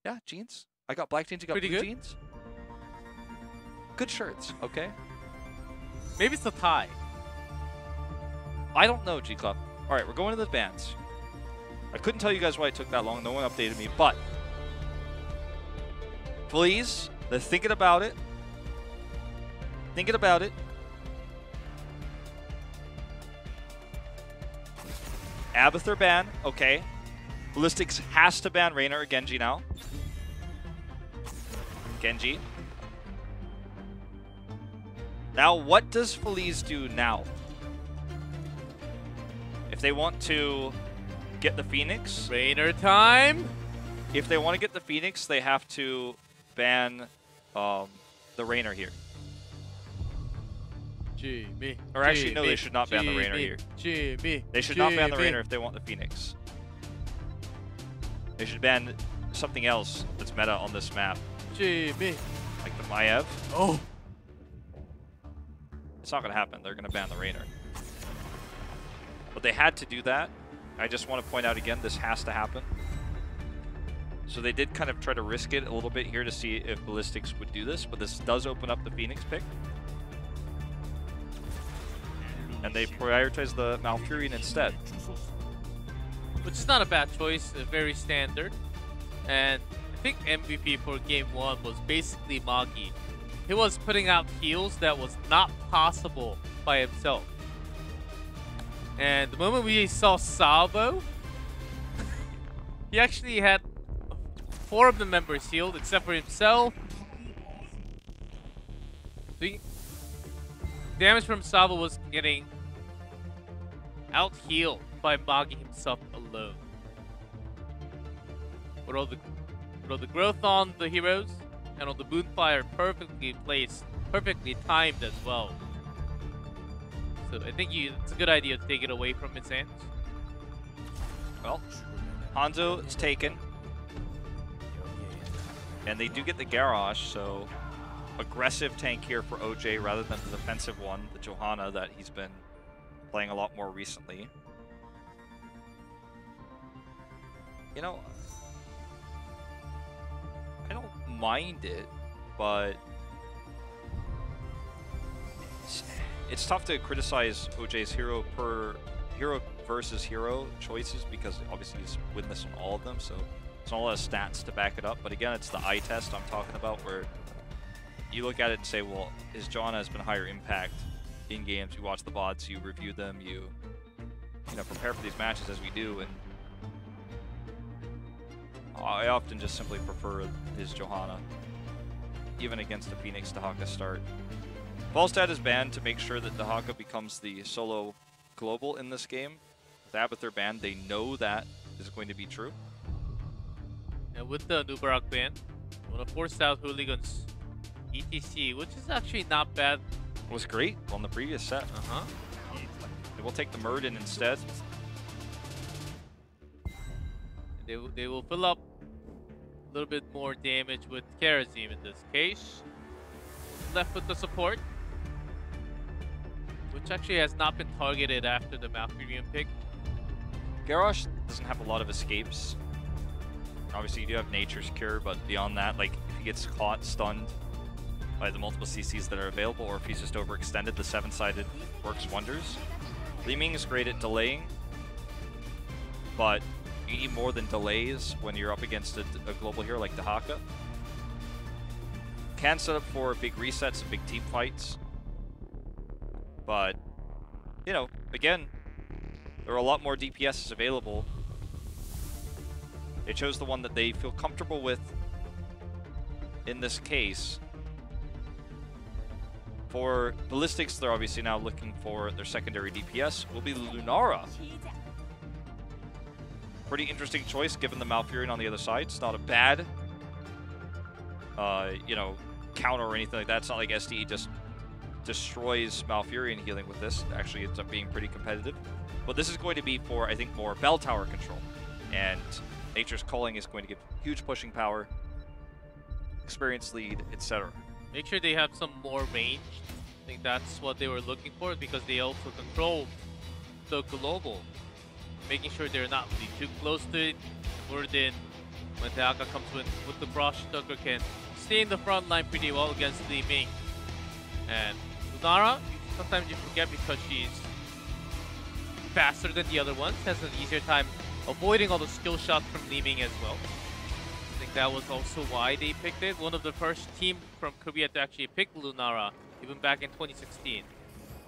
Yeah, jeans. I got black jeans, you got Pretty blue good. jeans. Good shirts, okay? Maybe it's the tie. I don't know, G Club. All right, we're going to the bands. I couldn't tell you guys why it took that long. No one updated me, but please, they're thinking about it. Thinking about it. Abathur ban, okay. Ballistix has to ban Reina or Genji now. Genji. Now, what does Feliz do now? If they want to get the Phoenix, Rainer time. if they want to get the Phoenix, they have to ban the Rainer here. Jimmy. Or actually, no, they should not ban the Rainer here. Jimmy. They should not ban the Rainer if they want the Phoenix. They should ban something else that's meta on this map. Jimmy. Like the Maiev. Oh. It's not going to happen. They're going to ban the Rainer. But they had to do that. I just want to point out again, this has to happen. So they did kind of try to risk it a little bit here to see if Ballistix would do this, but this does open up the Phoenix pick. And they prioritize the Malfurion instead. Which is not a bad choice, very standard. And I think MVP for game 1 was basically Magi. He was putting out heals that was not possible by himself. And the moment we saw Salvo, he actually had 4 of the members healed except for himself. The damage from Salvo was getting out-healed by Magi himself alone. With all the growth on the heroes and on the Moonfire perfectly placed, perfectly timed as well. So I think it's a good idea to take it away from his hands. Well, Hanzo is taken. And they do get the Garrosh, so aggressive tank here for OJ rather than the defensive one, the Johanna that he's been playing a lot more recently. You know, I don't mind it, but it's tough to criticize OJ's hero versus hero choices because obviously he's winless on all of them, so it's not a lot of stats to back it up. But again, it's the eye test I'm talking about where you look at it and say, well, his Johanna has been higher impact in games. You watch the VODs, you review them, you know, prepare for these matches as we do, and I often just simply prefer his Johanna, even against a Phoenix Dahaka start. Falstad is banned to make sure that Dahaka becomes the solo global in this game. With Abathur banned, they know that is going to be true. And with the Nubarak ban, you want to force out Hooligans ETC, which is actually not bad. It was great on the previous set. They will take the Murden instead. They will fill up a little bit more damage with Karazim in this case. Left with the support, which actually has not been targeted after the Malfurion pick. Garrosh doesn't have a lot of escapes. Obviously, you do have Nature's Cure, but beyond that, like, if he gets caught, stunned by the multiple CCs that are available, or if he's just overextended, the 7-sided works wonders. Li Ming is great at delaying, but you need more than delays when you're up against a global hero like Dahaka. Can set up for big resets and big team fights, but, you know, again, there are a lot more DPSs available. They chose the one that they feel comfortable with in this case. For Ballistix, they're obviously now looking for their secondary DPS, will be Lunara. Pretty interesting choice given the Malfurion on the other side. It's not a bad, you know, counter or anything like that. It's not like SDE just destroys Malfurion healing with this. Actually, ends up being pretty competitive. But this is going to be for, I think, more bell tower control. And Nature's Calling is going to give huge pushing power, experience lead, etc. Make sure they have some more range. I think that's what they were looking for because they also control the global. Making sure they're not really too close to it. Murden when the Haka comes with the brush, Tucker can stay in the front line pretty well against Li Ming. And Lunara, sometimes you forget because she's faster than the other ones, has an easier time avoiding all the skill shots from Li Ming as well. I think that was also why they picked it. One of the first team from Korea to actually pick Lunara, even back in 2016.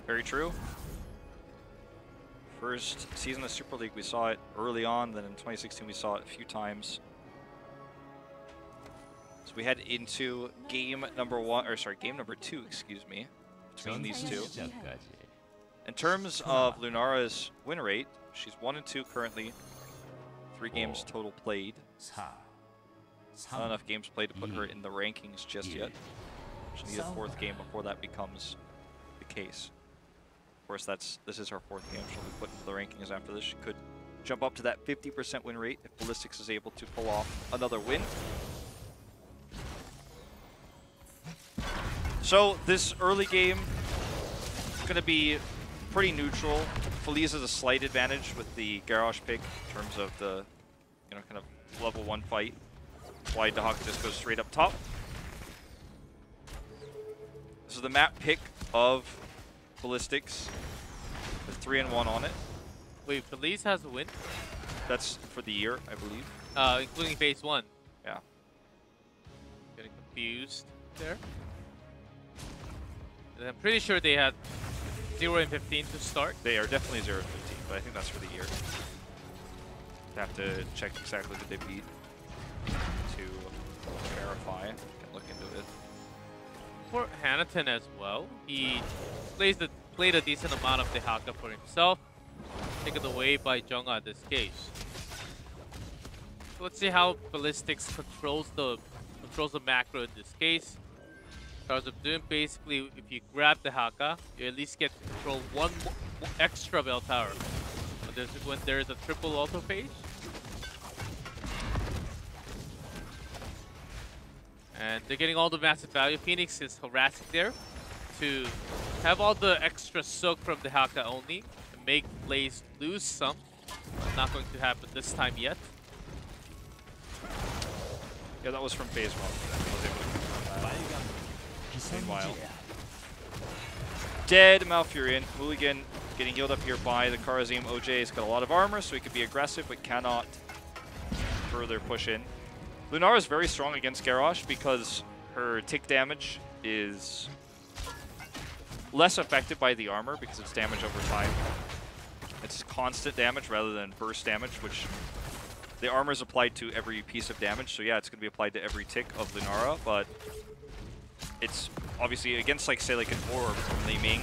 Very true. First season of Super League, we saw it early on. Then in 2016, we saw it a few times. So we head into game number two, excuse me, between these two. In terms of Lunara's win rate, she's 1-2 currently. 3 games total played. Not enough games played to put her in the rankings just yet. She needs a 4th game before that becomes the case. Of course, this is her 4th game. She'll be put into the rankings after this. She could jump up to that 50% win rate if Ballistix is able to pull off another win. So this early game is going to be pretty neutral. Feliz has a slight advantage with the Garrosh pick in terms of the, kind of level 1 fight. That's why Dahak just goes straight up top. This is the map pick of Ballistix. There's 3-1 on it. Wait, Feliz has a win? That's for the year, I believe. Including phase 1. Yeah. Getting confused there. And I'm pretty sure they had 0-15 to start. They are definitely 0-15, but I think that's for the year. Have to check exactly what they beat to verify. Can look into it. For Hanaton as well, he played a decent amount of the Haka for himself, taken away by Jungha in this case. So let's see how Ballistix controls the macro in this case. Stars of Doom, basically, if you grab the Haka, you at least get to control one extra bell tower when there's a triple auto phase. And they're getting all the massive value. Phoenix is harassing there to have all the extra soak from the Haka only and make Blaze lose some. Not going to happen this time yet. Yeah, that was from phase 1. I was able to confirm that. Meanwhile, dead Malfurion. Mulligan getting healed up here by the Kharazim. OJ has got a lot of armor, so he could be aggressive, but cannot further push in. Lunara is very strong against Garrosh because her tick damage is less affected by the armor because it's damage over time. It's constant damage rather than burst damage, which the armor is applied to every piece of damage. So yeah, it's going to be applied to every tick of Lunara, but it's obviously against, like, say, like an orb from Li Ming.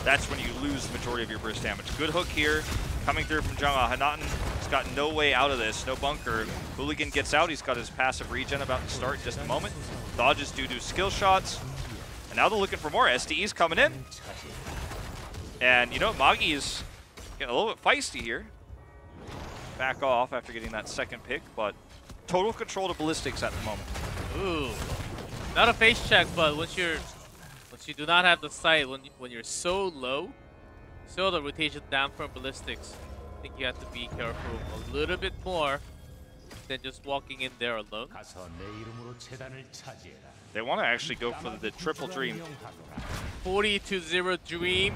That's when you lose the majority of your burst damage. Good hook here, coming through from Jungha. Hanaton has got no way out of this, no bunker. Hooligan gets out, he's got his passive regen about to start in just a moment. Dodges due to skill shots. And now they're looking for more. SDE's coming in. And, Magi is getting a little bit feisty here. Back off after getting that second pick, but total control to Ballistix at the moment. Ooh. Not a face check, but once you do not have the sight, when you're so low, so the rotation down from Ballistix, I think you have to be careful a little bit more than just walking in there alone. They want to actually go for the triple dream. 40-0 dream.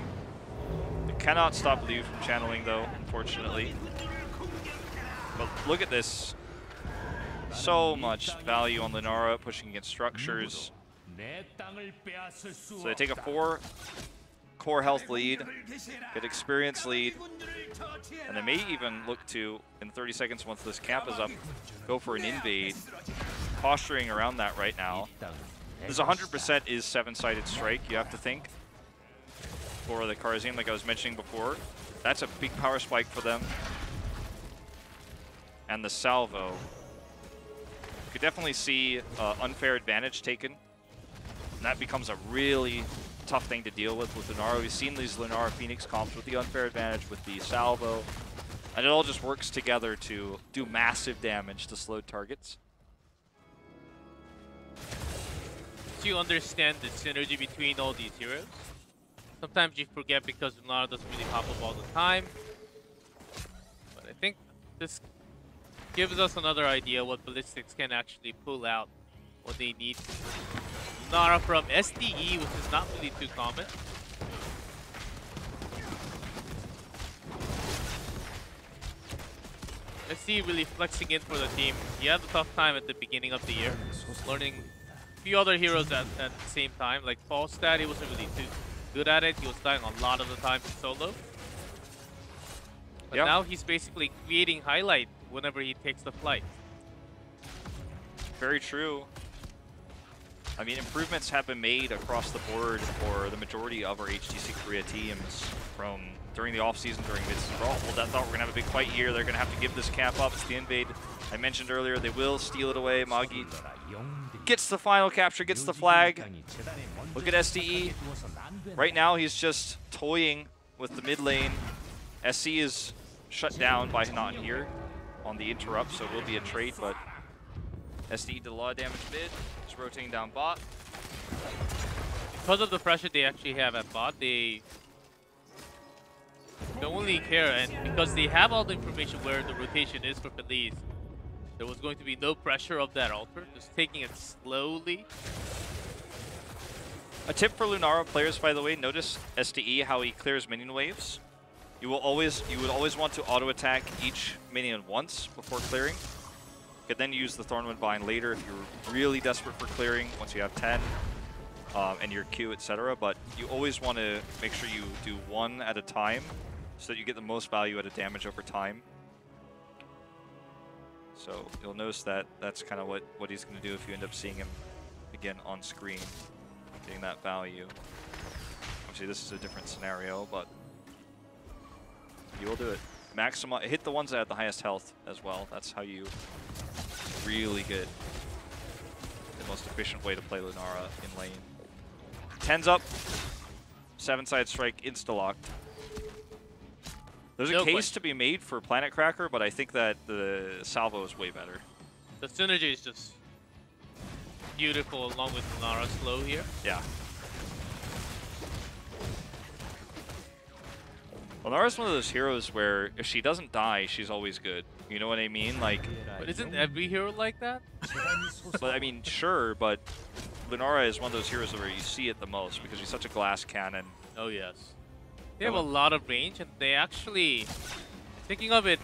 They cannot stop Liu from channeling though, unfortunately. But look at this. So much value on Lunara pushing against structures. So they take a 4 core health lead, get experience lead, and they may even look to, in 30 seconds once this camp is up, go for an invade. Posturing around that right now. This 100% is 7-sided strike, you have to think, for the Kharazim, like I was mentioning before. That's a big power spike for them. And the salvo. You could definitely see unfair advantage taken. And that becomes a really tough thing to deal with Lunara. We've seen these Lunara Phoenix comps with the unfair advantage, with the salvo. And it all just works together to do massive damage to slowed targets. Do you understand the synergy between all these heroes? Sometimes you forget because Lunara doesn't really pop up all the time. But I think this gives us another idea what Ballistix can actually pull out when they need to. Lunara from SDE, which is not really too common. SDE really flexing in for the team. He had a tough time at the beginning of the year, learning a few other heroes at the same time. Like Falstad, he wasn't really too good at it. He was dying a lot of the time in solo. But now he's basically creating highlight whenever he takes the flight. Very true. I mean, improvements have been made across the board for the majority of our HGC Korea teams from during the offseason, during mid-season brawl. Well, that thought we're going to have a big fight here. They're going to have to give this cap up. It's the invade. I mentioned earlier, they will steal it away. Magi gets the final capture, gets the flag. Look at SDE. Right now, he's just toying with the mid lane. SC is shut down by not here on the interrupt, so it will be a trade, but SDE did a lot of damage mid. Just rotating down bot. Because of the pressure they actually have at bot, they don't really care, and because they have all the information where the rotation is for Feliz, there was going to be no pressure of that altar, just taking it slowly. A tip for Lunara players, by the way, notice SDE how he clears minion waves. You would always want to auto attack each minion once before clearing. You could then use the Thornwind Bind later if you're really desperate for clearing once you have 10 and your Q, etc. But you always want to make sure you do one at a time so that you get the most value out of damage over time. So you'll notice that that's kind of what he's going to do if you end up seeing him again on screen, getting that value. Obviously this is a different scenario, but you will do it. Maximize, hit the ones that have the highest health as well. That's how you really get the most efficient way to play Lunara in lane. 10's up, 7-side strike, insta-locked. There's a case to be made for Planet Cracker, but I think that the salvo is way better. The synergy is just beautiful along with Lunara's slow here. Yeah. Lunara's one of those heroes where if she doesn't die, she's always good. You know what I mean? Like, but isn't every hero like that? But I mean, sure, but Lunara is one of those heroes where you see it the most because she's such a glass cannon. Oh yes. They have a lot of range, and they actually, thinking of it,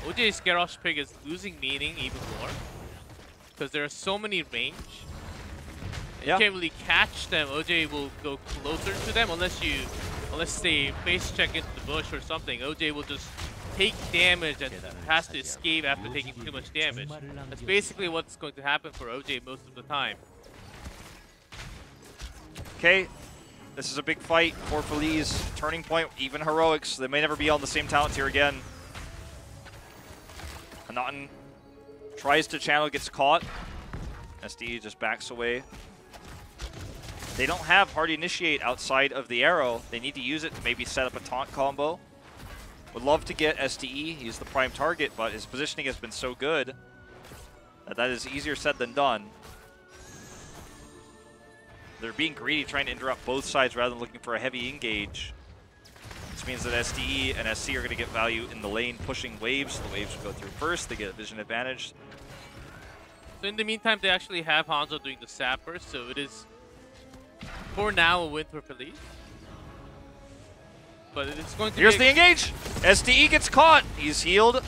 OJ's Garrosh pick is losing meaning even more because there are so many range. You can't really catch them. OJ will go closer to them unless they face check into the bush or something. OJ will just take damage and has to escape after taking too much damage. That's basically what's going to happen for OJ most of the time. Okay, this is a big fight for Feliz. Turning point, even heroics. They may never be on the same talent tier again. Hanaten tries to channel, gets caught. SD just backs away. They don't have hard initiate outside of the arrow. They need to use it to maybe set up a taunt combo. Would love to get SDE. He's the prime target, but his positioning has been so good that is easier said than done. They're being greedy, trying to interrupt both sides rather than looking for a heavy engage. Which means that SDE and SC are going to get value in the lane, pushing waves. The waves will go through first. They get a vision advantage. So in the meantime, they actually have Hanzo doing the sapper, so it is, for now, a win for Feliz. But it's going to Here's the engage! SDE gets caught. He's healed.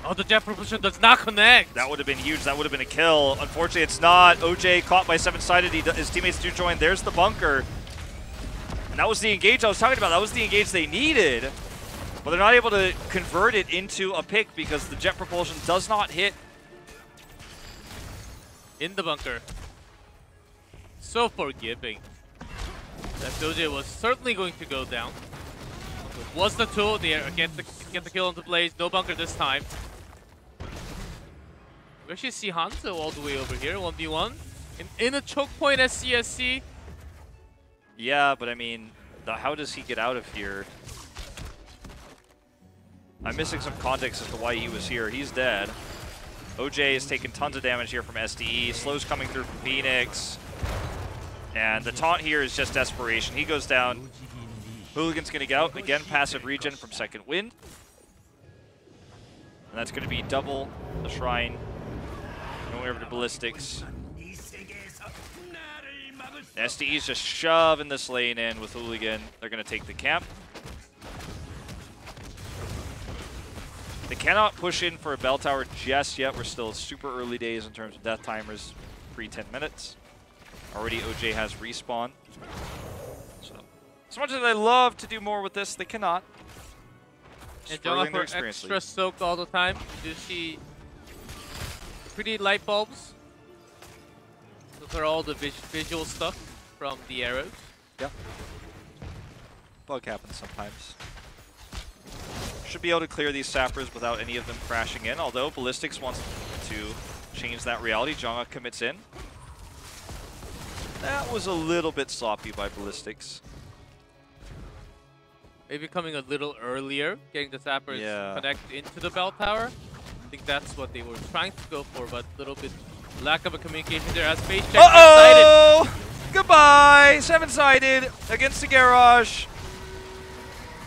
Oh, the jet propulsion does not connect. That would have been huge. That would have been a kill. Unfortunately, it's not. OJ caught by 7-sided. His teammates do join. There's the bunker. And that was the engage I was talking about. That was the engage they needed. But they're not able to convert it into a pick because the jet propulsion does not hit. In the bunker. So forgiving. That OJ was certainly going to go down. Was the tool there? Get the kill into Blaze. No bunker this time. We actually see Hanzo all the way over here, 1v1. In a choke point as CSC. Yeah, but I mean, how does he get out of here? I'm missing some context as to why he was here. He's dead. OJ is taking tons of damage here from SDE. Slow's coming through from Phoenix. And the taunt here is just desperation. He goes down. Hooligan's going to get out. Again, passive regen from Second Wind. And that's going to be double the Shrine. Going over to Ballistix. SDE's just shoving this lane in with Hooligan. They're going to take the camp. They cannot push in for a bell tower just yet. We're still super early days in terms of death timers, pre-10 minutes. Already OJ has respawn. So, as much as I love to do more with this, they cannot. And Jonah for extra soak all the time. You see pretty light bulbs. Those are all the visual stuff from the arrows. Yeah. Bug happens sometimes. Should be able to clear these sappers without any of them crashing in, although Ballistix wants to change that reality. Jonga commits in. That was a little bit sloppy by Ballistix. Maybe coming a little earlier, getting the sappers connect into the bell tower. I think that's what they were trying to go for, but a little bit lack of a communication there as Face Check Uh-oh! Goodbye! 7-sided against the garage.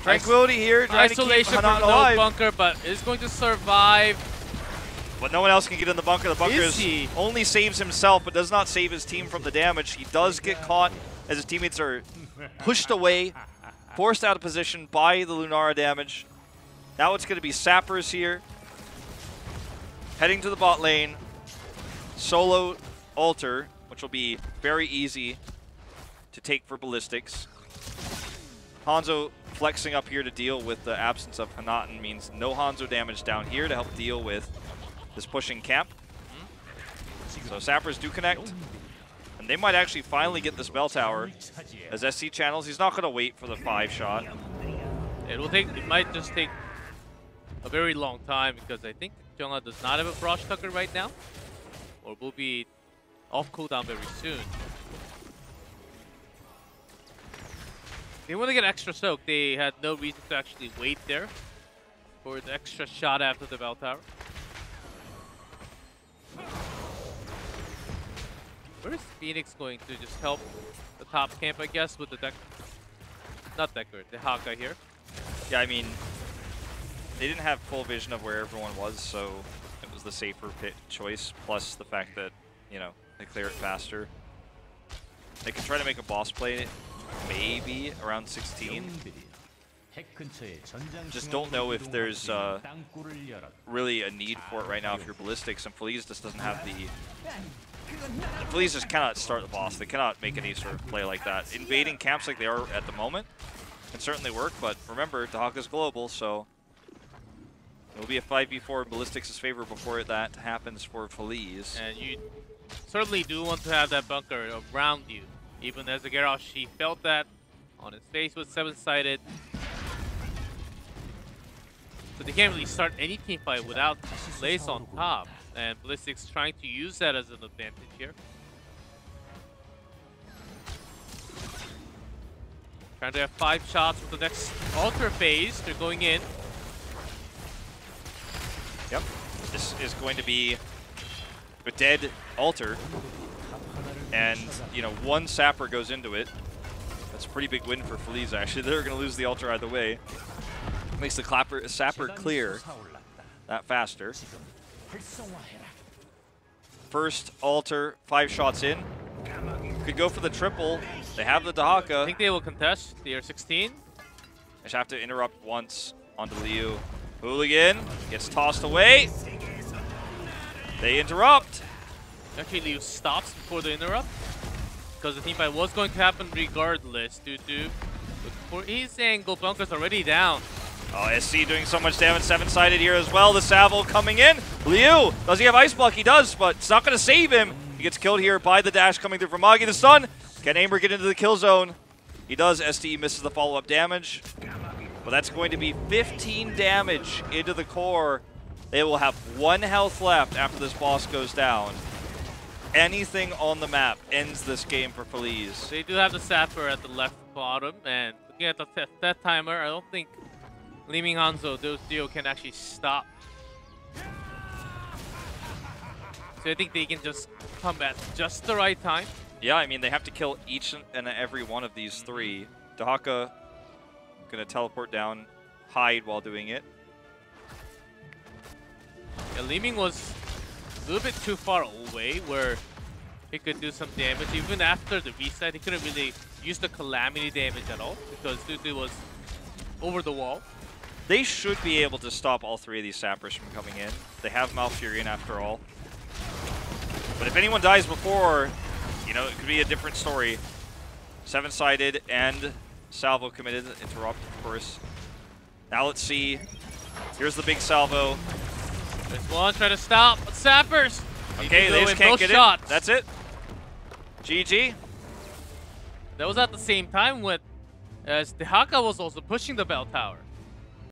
Tranquility here, trying isolation to keep from Hanan alive. no bunker, but is going to survive. But no one else can get in the bunker. The bunker only saves himself, but does not save his team from the damage. He does get caught as his teammates are pushed away, forced out of position by the Lunara damage. Now it's going to be sappers here, heading to the bot lane. Solo altar, which will be very easy to take for Ballistix. Hanzo flexing up here to deal with the absence of Hanaten means no Hanzo damage down here to help deal with this pushing camp. So sappers do connect, and they might actually finally get this bell tower as SC channels. He's not going to wait for the 5-shot. It might just take a very long time because I think Jonga does not have a Brush Tucker right now, or will be off cooldown very soon. They want to get extra soak. They had no reason to actually wait there for the extra shot after the bell tower. Where is Phoenix going to just help the top camp, I guess, with the deck? Not Decker, the Haka here. Yeah, I mean, they didn't have full vision of where everyone was, so it was the safer pit choice, plus the fact that, you know, they clear it faster. They can try to make a boss play maybe around 16. Just don't know if there's really a need for it right now if you're Ballistix, and Feliz just doesn't have the... Feliz just cannot start the boss. They cannot make any sort of play like that. Invading camps like they are at the moment can certainly work, but remember, Dahaka's global, so it'll be a 5v4 in Ballistix's favor before that happens for Feliz. And you certainly do want to have that bunker around you. Even as a Garrosh, he felt that on his face with 7-sided. So they can't really start any team fight without Lace on top. And Ballistix trying to use that as an advantage here. Trying to have 5 shots with the next altar phase. They're going in. Yep. This is going to be a dead altar. And, you know, 1 sapper goes into it. That's a pretty big win for Feliz, actually. They're going to lose the altar either way. Makes the sapper clear that faster. First altar, 5 shots in. Could go for the triple. They have the Dahaka. I think they will contest. They are 16. Just have to interrupt once onto Liu. Hooligan gets tossed away. They interrupt. Actually, Liu stops before the interrupt because the teamfight was going to happen regardless. Dudu, for his angle, bunker's already down. Oh, SC doing so much damage, 7-sided here as well. The Savile coming in. Liu, does he have Ice Block? He does, but it's not going to save him. He gets killed here by the dash coming through from Magi. The stun. Can Aimer get into the kill zone? He does. SDE misses the follow-up damage. But that's going to be 15 damage into the core. They will have 1 health left after this boss goes down. Anything on the map ends this game for Feliz. They do have the Sapper at the left bottom, and looking at the death timer, I don't think Liming Hanzo, those duo can actually stop. So I think they can just come at just the right time. Yeah, I mean, they have to kill each and every one of these 3. Dahaka gonna teleport down, hide while doing it. Yeah, Li-Ming was a little bit too far away where he could do some damage. Even after the reset, he couldn't really use the Calamity damage at all because Dudu was over the wall. They should be able to stop all 3 of these sappers from coming in. They have Malfurion after all. But if anyone dies before, you know, it could be a different story. 7-sided and salvo committed. Interrupt, of course. Now let's see. Here's the big salvo. There's one trying to stop sappers. Okay, they just can't get shots. it. That's it. GG. That was at the same time when as the Haka was also pushing the bell tower.